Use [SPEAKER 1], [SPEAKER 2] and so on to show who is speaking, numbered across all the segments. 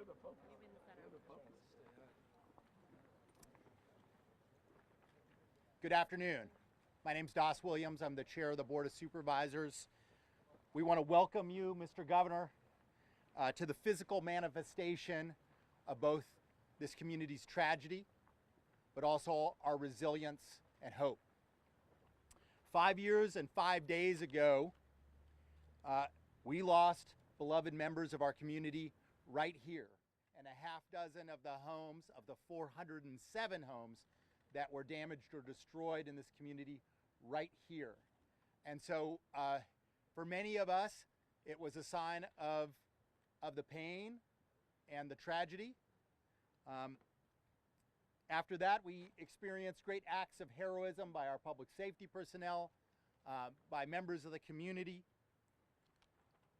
[SPEAKER 1] the focus.
[SPEAKER 2] You've been the center.
[SPEAKER 1] You're the focus.
[SPEAKER 3] Good afternoon. My name's Doss Williams. I'm the chair of the Board of Supervisors. We want to welcome you, Mr. Governor, to the physical manifestation of both this community's tragedy, but also our resilience and hope. 5 years and 5 days ago, we lost beloved members of our community right here, and a half dozen of the homes, of the 407 homes that were damaged or destroyed in this community right here. And so for many of us, it was a sign of the pain and the tragedy. After that, we experienced great acts of heroism by our public safety personnel, by members of the community.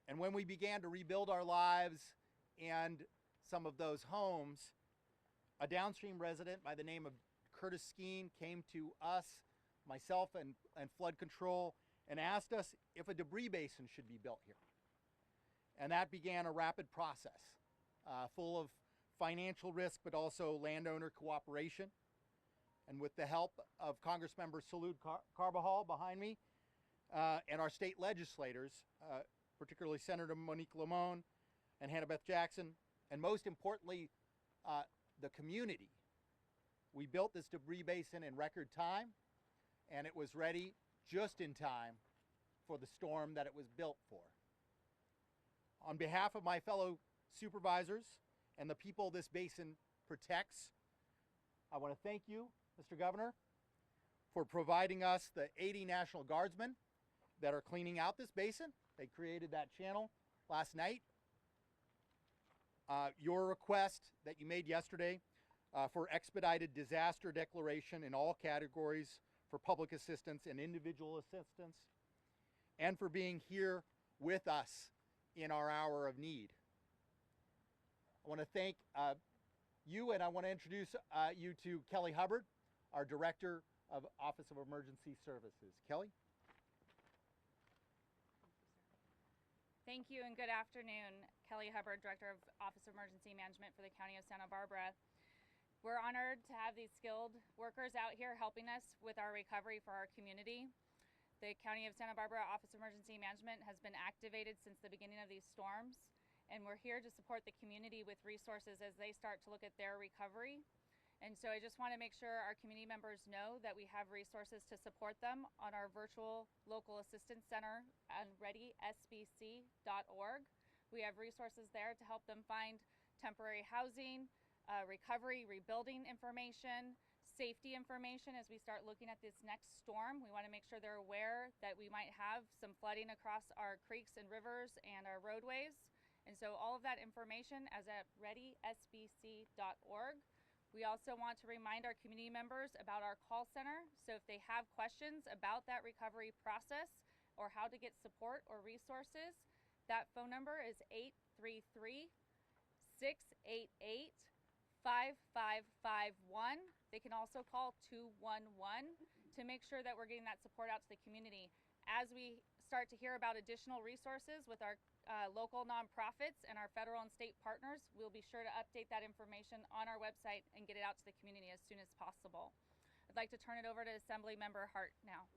[SPEAKER 3] And when we began to rebuild our lives and some of those homes, a downstream resident by the name of Curtis Skeen came to us, myself and flood control, and asked us if a debris basin should be built here. And that began a rapid process full of financial risk, but also landowner cooperation. And with the help of Congressmember Salud Carbajal behind me and our state legislators, particularly Senator Monique Limon and Hannah Beth Jackson, and most importantly, the community, we built this debris basin in record time, and it was ready just in time for the storm that it was built for. On behalf of my fellow supervisors and the people this basin protects, I want to thank you, Mr. Governor, for providing us the 80 National Guardsmen that are cleaning out this basin. They created that channel last night. Your request that you made yesterday for expedited disaster declaration in all categories for public assistance and individual assistance, and for being here with us in our hour of need. I want to thank you, and I want to introduce you to Kelly Hubbard, our Director of Office of Emergency Services. Kelly?
[SPEAKER 2] Thank you and good afternoon. Kelly Hubbard, Director of Office of Emergency Management for the County of Santa Barbara. We're honored to have these skilled workers out here helping us with our recovery for our community. The County of Santa Barbara Office of Emergency Management has been activated since the beginning of these storms, and we're here to support the community with resources as they start to look at their recovery. And so I just want to make sure our community members know that we have resources to support them on our virtual local assistance center on readysbc.org. We have resources there to help them find temporary housing, recovery, rebuilding information, safety information as we start looking at this next storm. We want to make sure they're aware that we might have some flooding across our creeks and rivers and our roadways. And so all of that information is at readysbc.org. We also want to remind our community members about our call center. So if they have questions about that recovery process or how to get support or resources, that phone number is 833-688-5551. They can also call 211 to make sure that we're getting that support out to the community. As we start to hear about additional resources with our local nonprofits and our federal and state partners, we'll be sure to update that information on our website and get it out to the community as soon as possible. I'd like to turn it over to Assemblymember Hart now.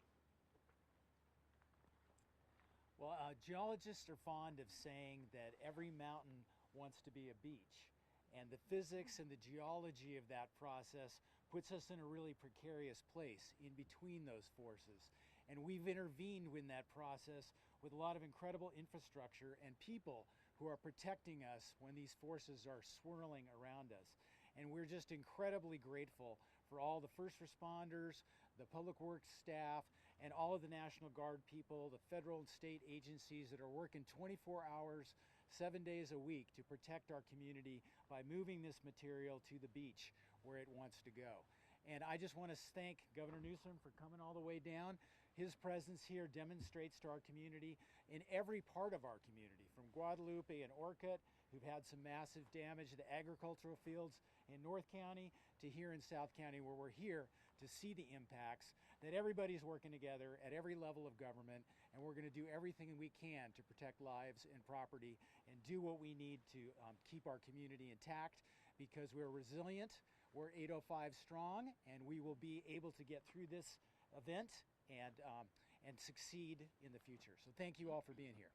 [SPEAKER 4] Well, geologists are fond of saying that every mountain wants to be a beach, and the physics and the geology of that process puts us in a really precarious place in between those forces. And we've intervened in that process with a lot of incredible infrastructure and people who are protecting us when these forces are swirling around us. And we're just incredibly grateful for all the first responders, the public works staff, and all of the National Guard people, the federal and state agencies that are working 24 hours, 7 days a week to protect our community by moving this material to the beach where it wants to go. And I just want to thank Governor Newsom for coming all the way down. His presence here demonstrates to our community in every part of our community, from Guadalupe and Orcutt, who've had some massive damage to the agricultural fields in North County, to here in South County, where we're here to see the impacts, that everybody's working together at every level of government, and we're going to do everything we can to protect lives and property and do what we need to keep our community intact, because we're resilient, we're 805 strong, and we will be able to get through this event and succeed in the future. So thank you all for being here.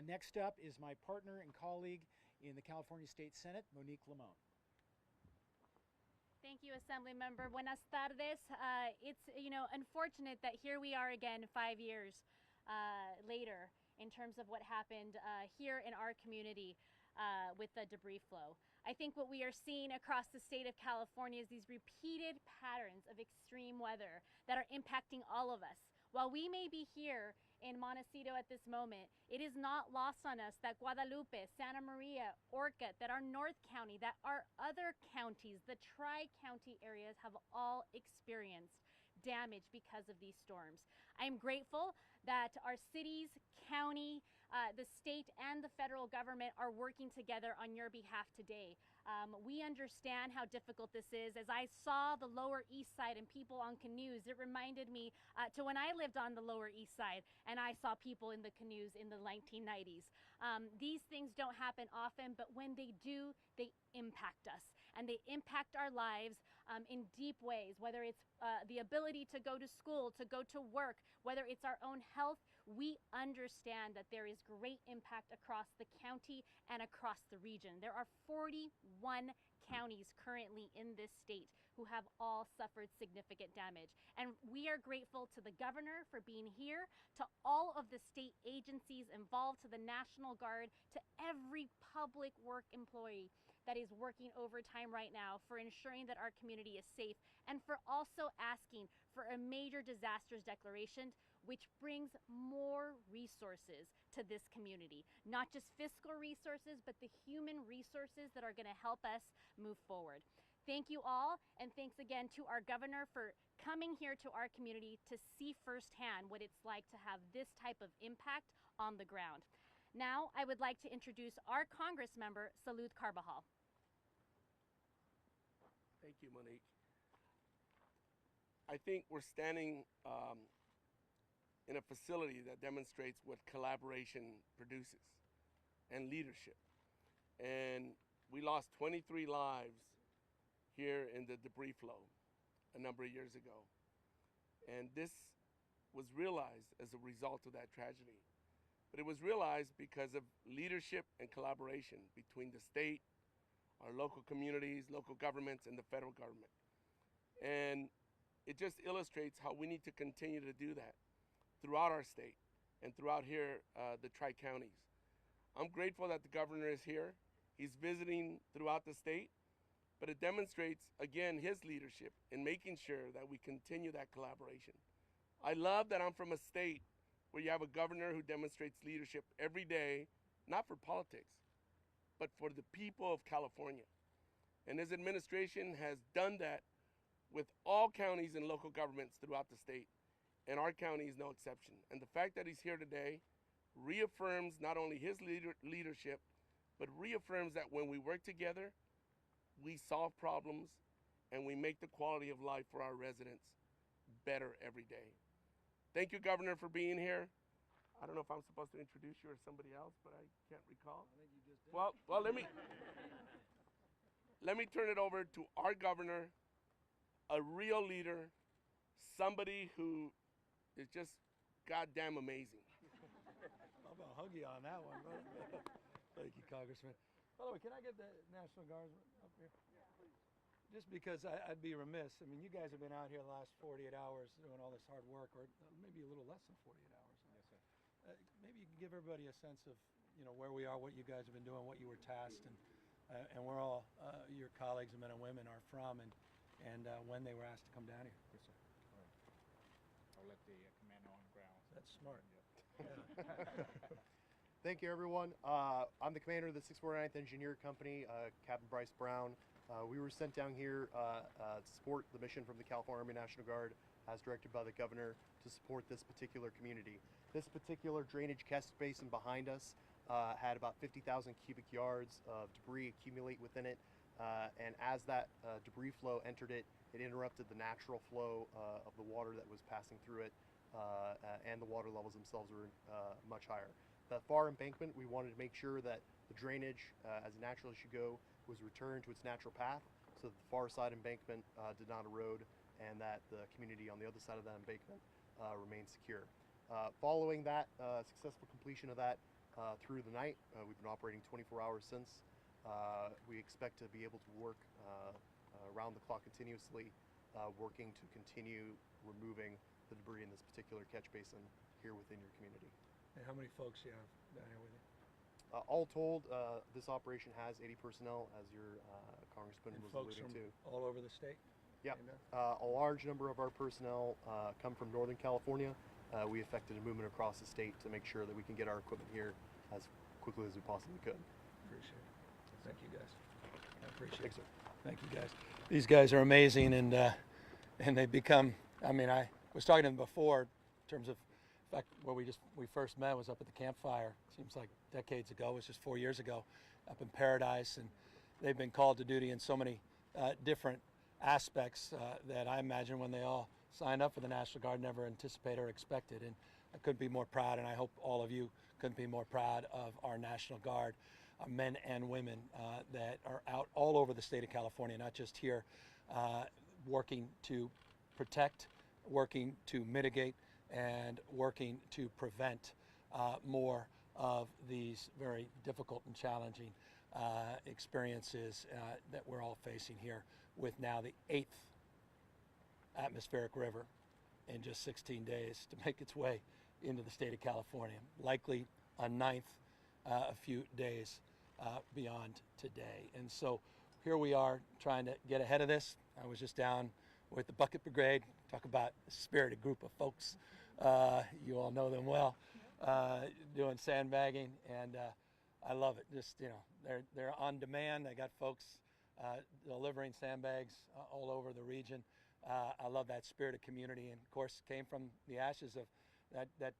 [SPEAKER 4] Next up is my partner and colleague in the California State Senate, Monique Limon.
[SPEAKER 1] Thank you, Assembly Member. Buenas tardes. It's unfortunate that here we are again 5 years later in terms of what happened here in our community with the debris flow. I think what we are seeing across the state of California is these repeated patterns of extreme weather that are impacting all of us. While we may be here in Montecito at this moment, it is not lost on us that Guadalupe, Santa Maria, Orcutt, that our North County, that our other counties, the tri-county areas have all experienced damage because of these storms. I'm grateful that our cities, county, the state and the federal government are working together on your behalf today. We understand how difficult this is. As I saw the Lower East Side and people on canoes, it reminded me to when I lived on the Lower East Side and I saw people in the canoes in the 1990s. These things don't happen often, but when they do, they impact us. And they impact our lives in deep ways, whether it's the ability to go to school, to go to work, whether it's our own health. We understand that there is great impact across the county and across the region. There are 41 counties currently in this state who have all suffered significant damage. And we are grateful to the governor for being here, to all of the state agencies involved, to the National Guard, to every public work employee that is working overtime right now for ensuring that our community is safe, and for also asking for a major disasters declaration, which brings more resources to this community. Not just fiscal resources, but the human resources that are gonna help us move forward. Thank you all, and thanks again to our governor for coming here to our community to see firsthand what it's like to have this type of impact on the ground. Now, I would like to introduce our Congress member, Salud Carbajal.
[SPEAKER 5] Thank you, Monique. I think we're standing in a facility that demonstrates what collaboration produces and leadership. And we lost 23 lives here in the debris flow a number of years ago. And this was realized as a result of that tragedy. But it was realized because of leadership and collaboration between the state, our local communities, local governments, and the federal government. And it just illustrates how we need to continue to do that throughout our state and throughout here, the tri-counties. I'm grateful that the governor is here. He's visiting throughout the state, but it demonstrates, again, his leadership in making sure that we continue that collaboration. I love that I'm from a state where you have a governor who demonstrates leadership every day, not for politics, but for the people of California. And his administration has done that with all counties and local governments throughout the state. And our county is no exception. And the fact that he's here today reaffirms not only his leadership, but reaffirms that when we work together, we solve problems and we make the quality of life for our residents better every day. Thank you, Governor, for being here. I don't know if I'm supposed to introduce you or somebody else, but I can't recall.
[SPEAKER 4] I think you just did.
[SPEAKER 5] Well, let me turn it over to our governor, a real leader, somebody who is just goddamn amazing.
[SPEAKER 6] I'm gonna hug you on that one, brother. Thank you, Congressman. By the way, can I get the National Guard up here? Yeah, please. Just because I'd be remiss. I mean, you guys have been out here the last 48 hours doing all this hard work, or maybe a little less than 48 hours. Yes, sir. Maybe you can give everybody a sense of, where we are, what you guys have been doing, what you were tasked, and where all your colleagues and men and women are from, and when they were asked to come down here.
[SPEAKER 7] Yes, sir. All right. I'll let the commander on ground.
[SPEAKER 6] That's smart.
[SPEAKER 8] Thank you, everyone. I'm the commander of the 649th Engineer Company, Captain Bryce Brown. We were sent down here to support the mission from the California Army National Guard as directed by the governor to support this particular community. This particular drainage catch basin behind us had about 50,000 cubic yards of debris accumulate within it. And as that debris flow entered it, it interrupted the natural flow of the water that was passing through it. and the water levels themselves were much higher. That far embankment, we wanted to make sure that the drainage, as natural as you go, was returned to its natural path, so that the far side embankment did not erode, and that the community on the other side of that embankment remained secure. Following that successful completion of that through the night, we've been operating 24 hours since. We expect to be able to work around the clock continuously, working to continue removing the debris in this particular catch basin here within your community.
[SPEAKER 6] And how many folks you have down here with you?
[SPEAKER 8] All told, this operation has 80 personnel, as your congressman
[SPEAKER 6] And
[SPEAKER 8] was
[SPEAKER 6] folks
[SPEAKER 8] alluding
[SPEAKER 6] from
[SPEAKER 8] to.
[SPEAKER 6] all over the state?
[SPEAKER 8] Yeah,
[SPEAKER 6] Amen.
[SPEAKER 8] a large number of our personnel come from Northern California. We effected a movement across the state to make sure that we can get our equipment here as quickly as we possibly could.
[SPEAKER 6] Appreciate it. Thank you, guys. I appreciate
[SPEAKER 8] Thanks,
[SPEAKER 6] it.
[SPEAKER 8] sir.
[SPEAKER 6] Thank you, guys. These guys are amazing, and they've become. I mean, I was talking to them before in terms of, in fact, where we first met was up at the campfire. Seems like decades ago. It was just 4 years ago, up in Paradise, and they've been called to duty in so many different aspects that I imagine when they all signed up for the National Guard never anticipated or expected. And I couldn't be more proud, and I hope all of you couldn't be more proud of our National Guard, men and women that are out all over the state of California, not just here, working to protect, working to mitigate, and working to prevent more of these very difficult and challenging experiences that we're all facing here with now the 8th atmospheric river in just 16 days to make its way into the state of California. Likely a 9th a few days beyond today. And so here we are trying to get ahead of this. I was just down with the Bucket Brigade, talk about a spirited group of folks. You all know them well, doing sandbagging, and I love it. Just, you know, they're on demand. They got folks delivering sandbags all over the region. I love that spirit of community, and of course came from the ashes of that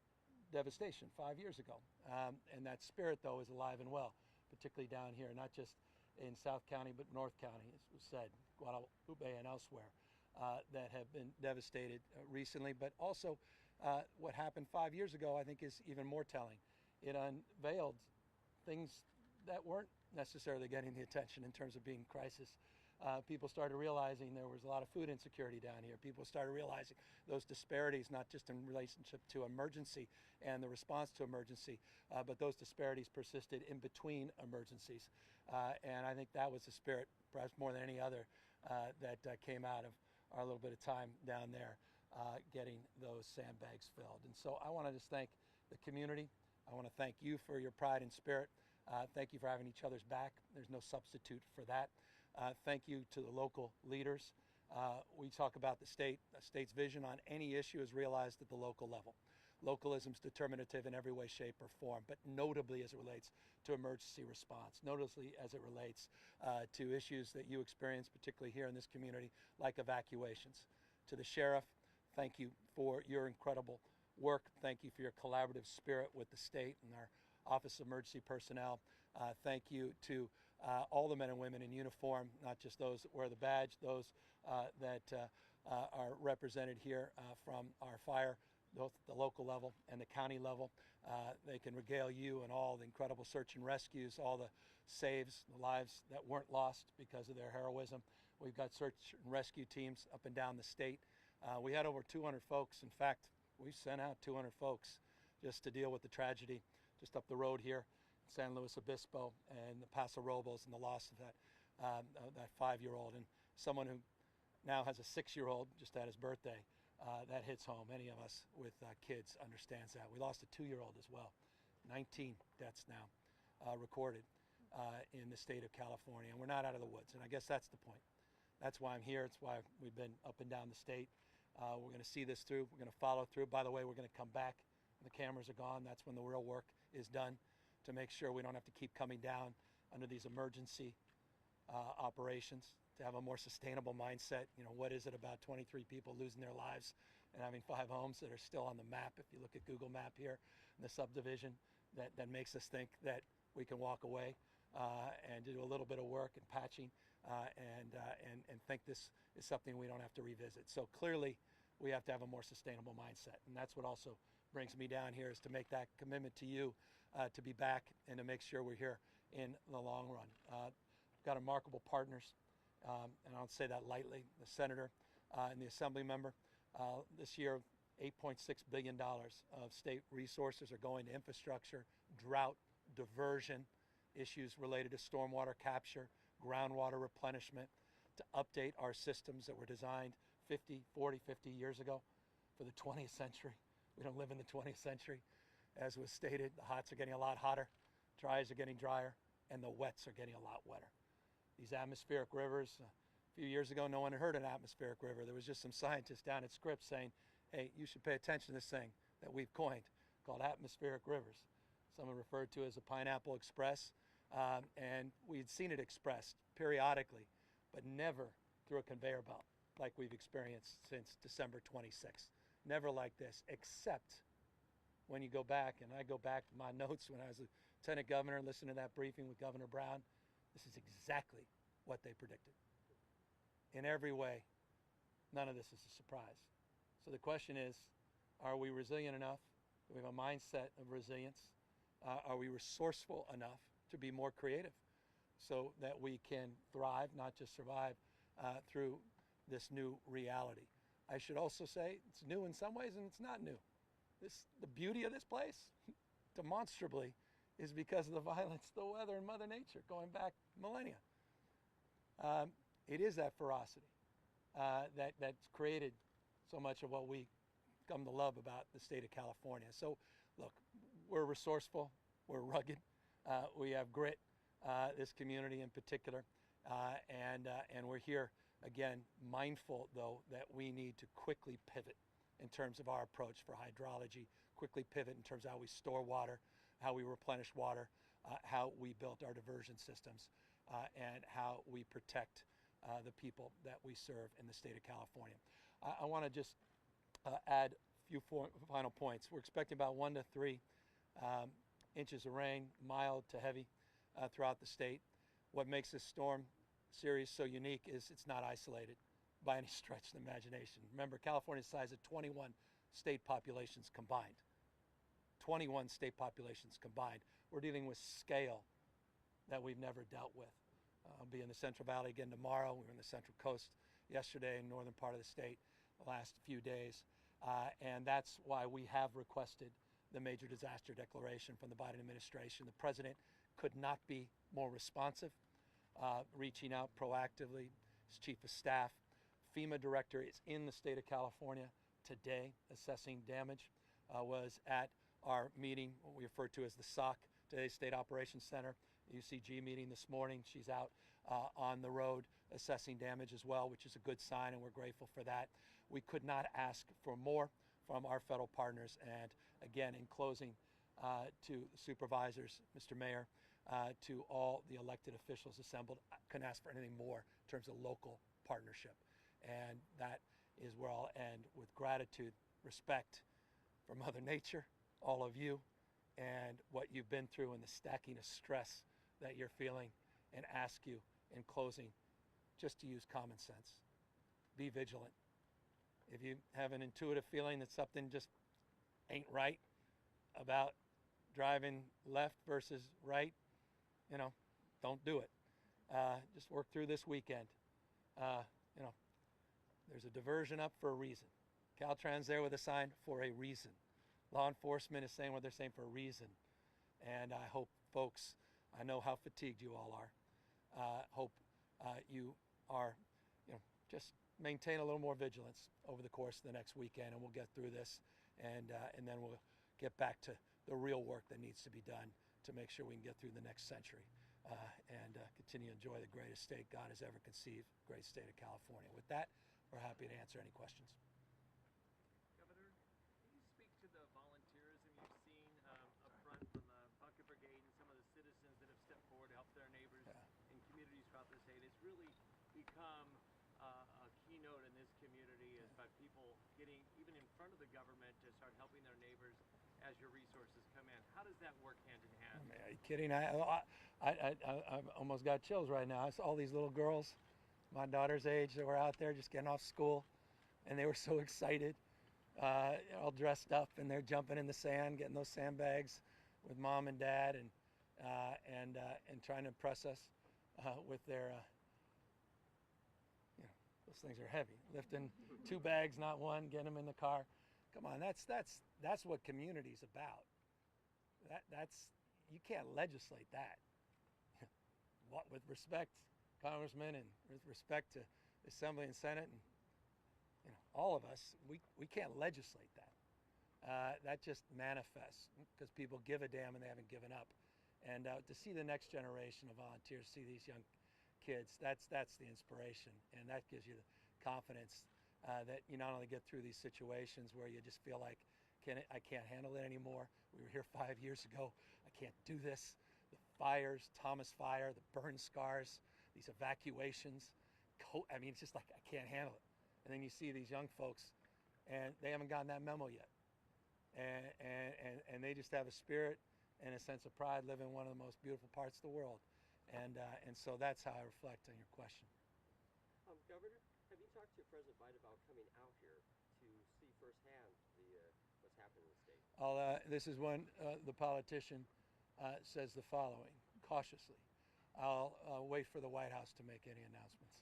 [SPEAKER 6] devastation 5 years ago. And that spirit, though, is alive and well, particularly down here, not just in South County, but North County, as was said, Guadalupe and elsewhere, that have been devastated recently. But also what happened 5 years ago, I think, is even more telling. It unveiled things that weren't necessarily getting the attention in terms of being crisis. People started realizing there was a lot of food insecurity down here. People started realizing those disparities, not just in relationship to emergency and the response to emergency, but those disparities persisted in between emergencies. And I think that was the spirit, perhaps more than any other, that came out of our little bit of time down there getting those sandbags filled. And so I want to just thank the community. I want to thank you for your pride and spirit. Thank you for having each other's back. There's no substitute for that. Thank you to the local leaders. We talk about the state's vision on any issue is realized at the local level. Localism is determinative in every way, shape, or form, but notably as it relates to emergency response, notably as it relates to issues that you experience, particularly here in this community, like evacuations. To the sheriff, thank you for your incredible work. Thank you for your collaborative spirit with the state and our Office of Emergency Personnel. Thank you to all the men and women in uniform, not just those that wear the badge, those that are represented here from our fire, both the local level and the county level. They can regale you and all the incredible search and rescues, all the saves, the lives that weren't lost because of their heroism. We've got search and rescue teams up and down the state. We had over 200 folks. In fact, we sent out 200 folks just to deal with the tragedy just up the road here, San Luis Obispo and the Paso Robles, and the loss of that 5-year-old, and someone who now has a 6-year-old just had his birthday. That hits home. Any of us with kids understands that. We lost a 2-year-old as well. 19 deaths now recorded in the state of California, and we're not out of the woods. And I guess that's the point. That's why I'm here. It's why we've been up and down the state. We're going to see this through. We're going to follow through. By the way, we're going to come back when the cameras are gone. That's when the real work is done, to make sure we don't have to keep coming down under these emergency operations, to have a more sustainable mindset. You know, what is it about 23 people losing their lives and having 5 homes that are still on the map, if you look at Google Map here in the subdivision, that makes us think that we can walk away and do a little bit of work and patching and think this is something we don't have to revisit. So clearly we have to have a more sustainable mindset. And that's what also brings me down here, is to make that commitment to you to be back and to make sure we're here in the long run. We've got remarkable partners, and I don't say that lightly, the senator and the assembly member. This year, $8.6 billion of state resources are going to infrastructure, drought, diversion, issues related to stormwater capture, groundwater replenishment, to update our systems that were designed 50 years ago for the 20th century. We don't live in the 20th century. As was stated, the hots are getting a lot hotter, dries are getting drier, and the wets are getting a lot wetter. These atmospheric rivers, a few years ago, no one had heard of an atmospheric river. There was just some scientists down at Scripps saying, hey, you should pay attention to this thing that we've coined called atmospheric rivers. Someone referred to as a Pineapple Express, and we'd seen it expressed periodically, but never through a conveyor belt like we've experienced since December 26th. Never like this, except when you go back, and I go back to my notes when I was Lieutenant Governor, listened to that briefing with Governor Brown. This is exactly what they predicted. In every way, none of this is a surprise. So the question is, are we resilient enough? Do we have a mindset of resilience? Are we resourceful enough to be more creative so that we can thrive, not just survive, through this new reality? I should also say it's new in some ways and it's not new. The beauty of this place, demonstrably, is because of the violence, the weather, and Mother Nature going back millennia. It is that ferocity that's created so much of what we come to love about the state of California. So, look, we're resourceful, we're rugged, we have grit, this community in particular, and we're here, again, mindful, though, that we need to quickly pivot in terms of our approach for hydrology, quickly pivot in terms of how we store water, how we replenish water, how we built our diversion systems, and how we protect the people that we serve in the state of California. I want to just add a few final points. We're expecting about 1 to 3 inches of rain, mild to heavy, throughout the state. What makes this storm series so unique is it's not isolated by any stretch of the imagination. Remember, California's size of 21 state populations combined. 21 state populations combined. We're dealing with scale that we've never dealt with. I'll be in the Central Valley again tomorrow. We were in the Central Coast yesterday, in northern part of the state, the last few days. And that's why we have requested the major disaster declaration from the Biden administration. The president could not be more responsive, reaching out proactively. His chief of staff, FEMA director is in the state of California today assessing damage, was at our meeting, what we refer to as the SOC, today's State Operations Center, UCG meeting this morning. She's out on the road assessing damage as well, which is a good sign, and we're grateful for that. We could not ask for more from our federal partners. And again, in closing, to the supervisors, Mr. Mayor, to all the elected officials assembled, I couldn't ask for anything more in terms of local partnership. And that is where I'll end, with gratitude, respect for Mother Nature, all of you, and what you've been through and the stacking of stress that you're feeling, and ask you in closing just to use common sense. Be vigilant. If you have an intuitive feeling that something just ain't right about driving left versus right, don't do it. Just work through this weekend. There's a diversion up for a reason. Caltrans there with a sign for a reason. Law enforcement is saying what they're saying for a reason. And I hope, folks, I know how fatigued you all are. Hope you are, just maintain a little more vigilance over the course of the next weekend, and we'll get through this, and then we'll get back to the real work that needs to be done to make sure we can get through the next century and continue to enjoy the greatest state God has ever conceived, great state of California. With that, we're happy to answer any questions.
[SPEAKER 9] Governor, can you speak to the volunteerism you've seen up front from the Bucket Brigade and some of the citizens that have stepped forward to help their neighbors in communities throughout the state? It's really become a keynote in this community, is by people getting even in front of the government to start helping their neighbors as your resources come in. How does that work hand in hand?
[SPEAKER 6] Are you kidding? I almost got chills right now. I saw all these little girls, my daughter's age, that were out there just getting off school, and they were so excited, all dressed up, and they're jumping in the sand, getting those sandbags with mom and dad, and trying to impress us with their, those things are heavy. Lifting 2 bags, not one, getting them in the car. Come on, that's what community's about. That's you can't legislate that. What, with respect, Congressman, and with respect to the Assembly and Senate, and all of us, we can't legislate that. That just manifests because people give a damn and they haven't given up. And to see the next generation of volunteers, see these young kids, that's the inspiration, and that gives you the confidence that you not only get through these situations where you just feel like I can't handle it anymore. We were here 5 years ago. I can't do this. The fires, Thomas Fire, the burn scars, these evacuations. I mean, it's just like I can't handle it. And then you see these young folks, and they haven't gotten that memo yet. And they just have a spirit and a sense of pride living in one of the most beautiful parts of the world. And so that's how I reflect on your question.
[SPEAKER 10] Governor, have you talked to President Biden about coming out here to see firsthand what's happening in the state?
[SPEAKER 6] This is when the politician says the following, cautiously. I'll wait for the White House to make any announcements.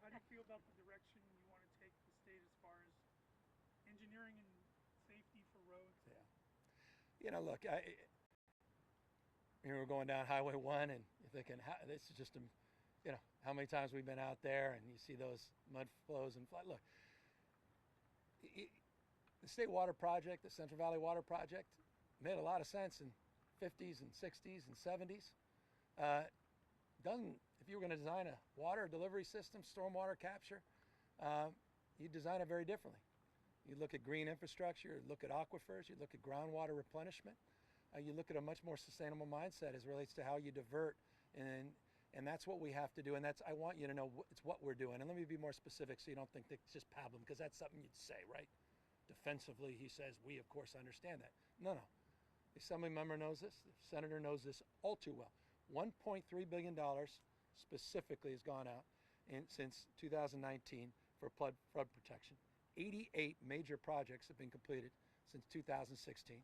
[SPEAKER 11] How do you feel about the direction you want to take the state as far as engineering and safety for roads?
[SPEAKER 6] Yeah. Look, we're going down Highway 1, and you're thinking, this is just, how many times we've been out there, and you see those mud flows and flood. Look, the State Water Project, the Central Valley Water Project, made a lot of sense in 50s and 60s and 70s. If you were going to design a water delivery system, stormwater capture, you design it very differently. You look at green infrastructure, you look at aquifers, you look at groundwater replenishment. You look at a much more sustainable mindset as it relates to how you divert, and that's what we have to do. And I want you to know it's what we're doing. And let me be more specific so you don't think that it's just pablum, because that's something you'd say, right? Defensively, he says, we of course understand that. No. The Assembly member knows this. The Senator knows this all too well. $1.3 billion specifically has gone out since 2019 for flood protection. 88 major projects have been completed since 2016.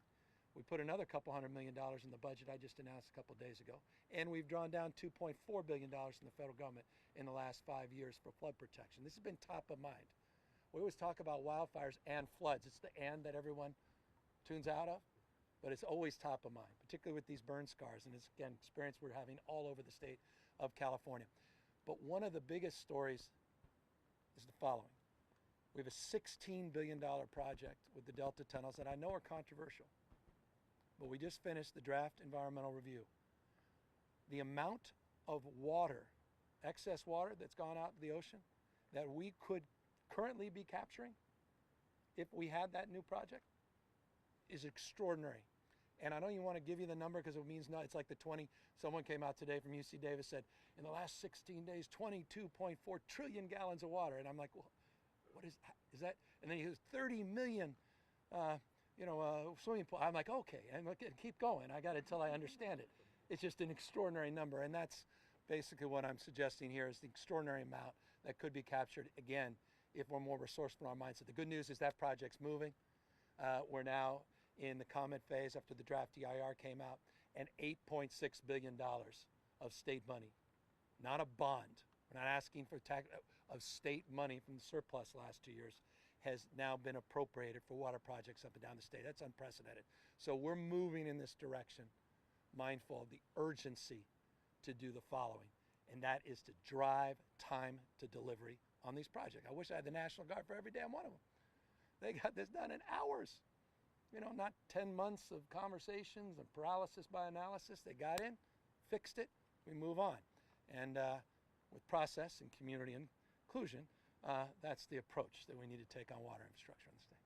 [SPEAKER 6] We put another couple $100 million in the budget I just announced a couple days ago. And we've drawn down $2.4 billion from the federal government in the last 5 years for flood protection. This has been top of mind. We always talk about wildfires and floods. It's the and that everyone tunes out of, but it's always top of mind, particularly with these burn scars. And it's, again, experience we're having all over the state of California. But one of the biggest stories is the following. We have a $16 billion project with the Delta tunnels that I know are controversial. But we just finished the draft environmental review. The amount of water, excess water that's gone out to the ocean that we could currently be capturing if we had that new project is extraordinary. And I don't even want to give you the number because it means no, it's like the 20, someone came out today from UC Davis said, in the last 16 days, 22.4 trillion gallons of water. And I'm like, well, what is that? And then he goes, 30 million swimming pool. I'm like, okay, and keep going. I got it till I understand it. It's just an extraordinary number, and that's basically what I'm suggesting here is the extraordinary amount that could be captured, again, if we're more resourceful in our mindset. The good news is that project's moving. We're now in the comment phase after the draft EIR came out, and $8.6 billion of state money, not a bond. We're not asking for of state money from the surplus last 2 years has now been appropriated for water projects up and down the state. That's unprecedented. So we're moving in this direction, mindful of the urgency to do the following, and that is to drive time to delivery on these projects. I wish I had the National Guard for every damn one of them. They got this done in hours. Not 10 months of conversations and paralysis by analysis. They got in, fixed it, we move on. And with process and community inclusion, that's the approach that we need to take on water infrastructure in the state.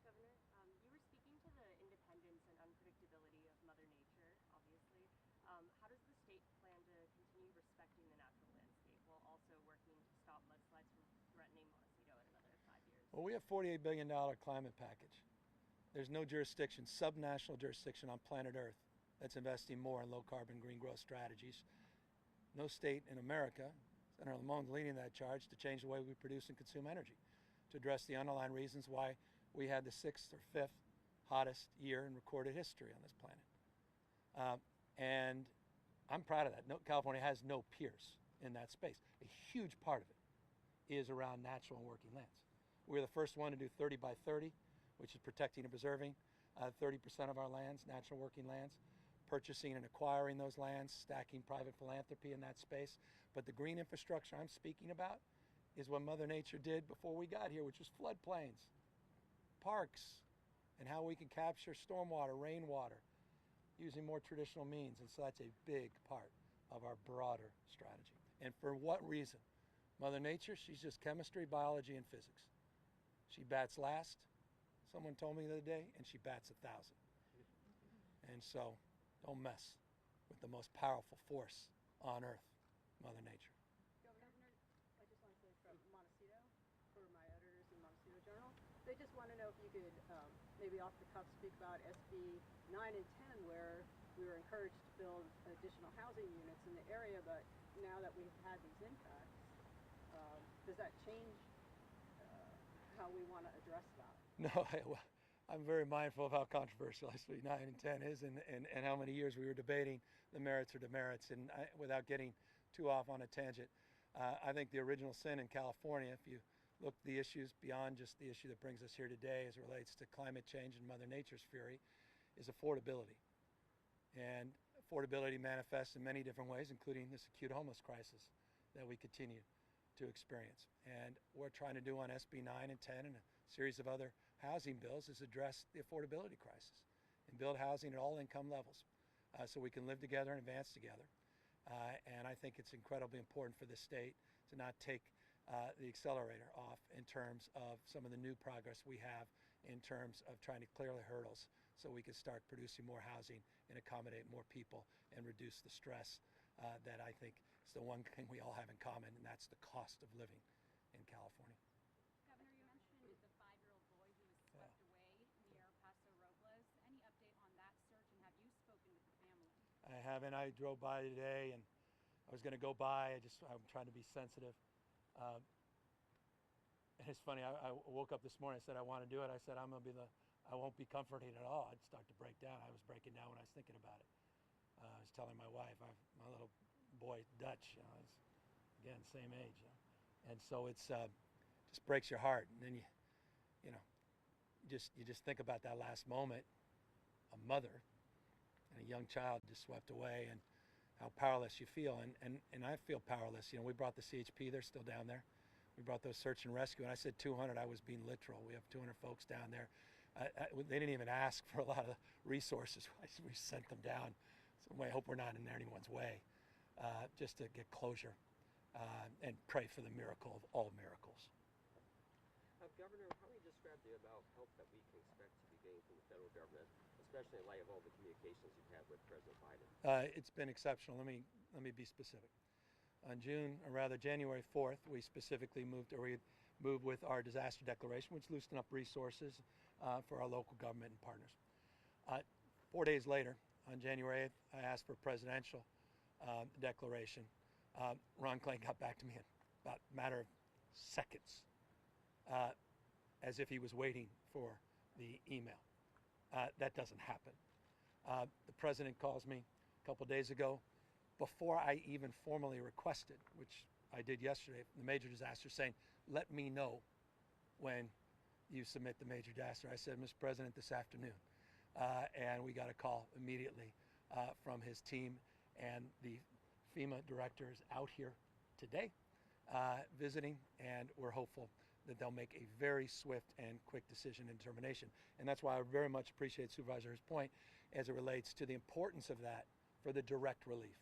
[SPEAKER 12] Governor, you were speaking to the independence and unpredictability of Mother Nature, obviously. How does the state plan to continue respecting the natural landscape while also working to stop mudslides from threatening Montecito in another 5 years?
[SPEAKER 6] Well, we have $48 billion climate package. There's no jurisdiction, subnational jurisdiction on planet Earth that's investing more in low-carbon green growth strategies. No state in America, Senator Lamone's leading that charge to change the way we produce and consume energy, to address the underlying reasons why we had the 6th or 5th hottest year in recorded history on this planet. And I'm proud of that. California has no peers in that space. A huge part of it is around natural and working lands. We were the first one to do 30 by 30, which is protecting and preserving 30% of our lands, natural working lands, purchasing and acquiring those lands, stacking private philanthropy in that space. But the green infrastructure I'm speaking about is what Mother Nature did before we got here, which was floodplains, parks, and how we can capture stormwater, rainwater, using more traditional means. And so that's a big part of our broader strategy. And for what reason? Mother Nature, she's just chemistry, biology, and physics. She bats last, someone told me the other day, and she bats 1,000. And so don't mess with the most powerful force on earth, Mother Nature.
[SPEAKER 13] Governor, I just want to say from Montecito, for my editors in Montecito Journal, they just want to know if you could maybe off the cuff speak about SB 9 and 10, where we were encouraged to build additional housing units in the area, but now that we've had these impacts, does that change how we want to address that?
[SPEAKER 6] No, I'm very mindful of how controversial SB 9 and 10 is, and how many years we were debating the merits or demerits. And without getting too off on a tangent, I think the original sin in California, if you look at the issues beyond just the issue that brings us here today as it relates to climate change and Mother Nature's fury, is affordability. And affordability manifests in many different ways, including this acute homeless crisis that we continue to experience. And what we're trying to do on SB 9 and 10 and a series of other housing bills is address the affordability crisis and build housing at all income levels so we can live together and advance together. And I think it's incredibly important for the state to not take the accelerator off in terms of some of the new progress we have in terms of trying to clear the hurdles so we can start producing more housing and accommodate more people and reduce the stress that I think is the one thing we all have in common, and that's the cost of living in California.
[SPEAKER 12] Governor, you mentioned the 5-year-old boy who was swept away near Paso Robles. Any update on that search, and have you spoken with the family?
[SPEAKER 6] I haven't. I drove by today, and I was going to go by. I'm trying to be sensitive. And it's funny, I woke up this morning, I said I want to do it. I said I won't be comforting at all. I'd start to break down. I was breaking down when I was thinking about it. I was telling my wife, my little boy, Dutch, again, same age. And so it's just breaks your heart. And then you just think about that last moment, a mother and a young child just swept away, and how powerless you feel. And I feel powerless. You know, we brought the CHP, they're still down there. We brought those search and rescue, and I said 200, I was being literal. We have 200 folks down there. They didn't even ask for a lot of resources. We sent them down. So I hope we're not in anyone's way, just to get closure and pray for the miracle of all miracles.
[SPEAKER 10] Governor, how would you describe the amount of help that we can expect to be getting from the federal government, especially in light of all the communications you've had with President Biden?
[SPEAKER 6] It's been exceptional. Let me be specific. On January 4th, we specifically moved with our disaster declaration, which loosened up resources for our local government and partners. 4 days later, on January 8th, I asked for a presidential declaration. Ron Klain got back to me in about a matter of seconds, as if he was waiting for the email. That doesn't happen. The president calls me a couple days ago, before I even formally requested, which I did yesterday, the major disaster, saying, let me know when you submit the major disaster. I said, Mr. President, this afternoon. And we got a call immediately from his team, and the FEMA director is out here today visiting, and we're hopeful that they'll make a very swift and quick decision and determination. And that's why I very much appreciate Supervisor's point as it relates to the importance of that for the direct relief.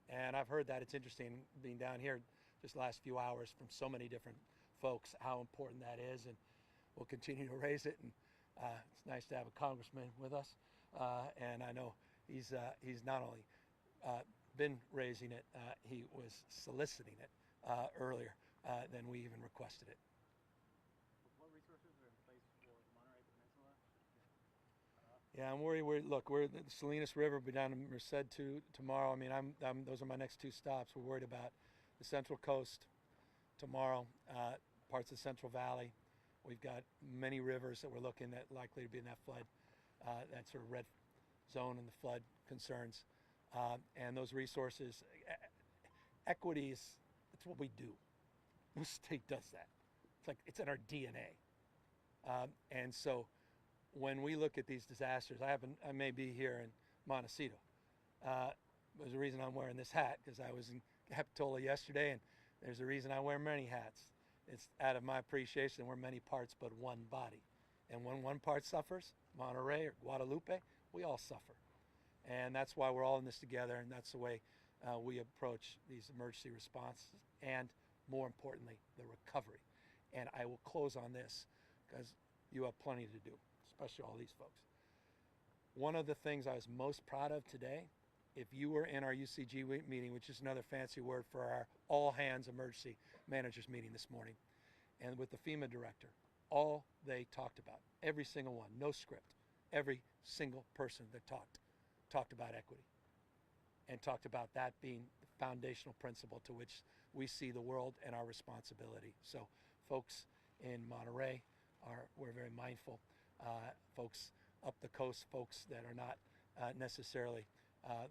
[SPEAKER 6] And I've heard that. It's interesting being down here just the last few hours from so many different folks how important that is, and we'll continue to raise it. And it's nice to have a congressman with us, and I know he's not only been raising it, he was soliciting it earlier than we even requested it.
[SPEAKER 9] What resources are in place for the Monterey Peninsula?
[SPEAKER 6] Yeah, I'm worried. We're the Salinas River. We'll be down to Merced tomorrow. I mean, those are my next 2 stops. We're worried about the Central Coast tomorrow, parts of the Central Valley, We've got many rivers that we're looking at likely to be in that flood, that sort of red zone and the flood concerns. And those resources, equity is, it's what we do. No state does that. It's like, it's in our DNA. And so when we look at these disasters, I may be here in Montecito. There's a reason I'm wearing this hat, because I was in Capitola yesterday, and there's a reason I wear many hats. It's out of my appreciation, we're many parts but one body. And when one part suffers, Monterey or Guadalupe, we all suffer. And that's why we're all in this together, and that's the way we approach these emergency responses, and more importantly, the recovery. And I will close on this, because you have plenty to do, especially all these folks. One of the things I was most proud of today, if you were in our UCG meeting, which is another fancy word for our all-hands emergency managers meeting this morning, and with the FEMA director, all they talked about, every single one, no script, every single person that talked about equity, and talked about that being the foundational principle to which we see the world and our responsibility. So folks in Monterey, we're very mindful. Folks up the coast, folks that are not necessarily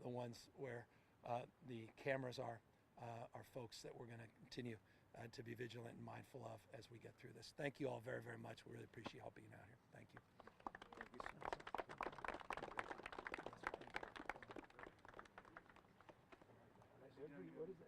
[SPEAKER 6] the ones where the cameras are folks that we're going to continue to be vigilant and mindful of as we get through this. Thank you all very, very much. We really appreciate helping you out here. Thank you.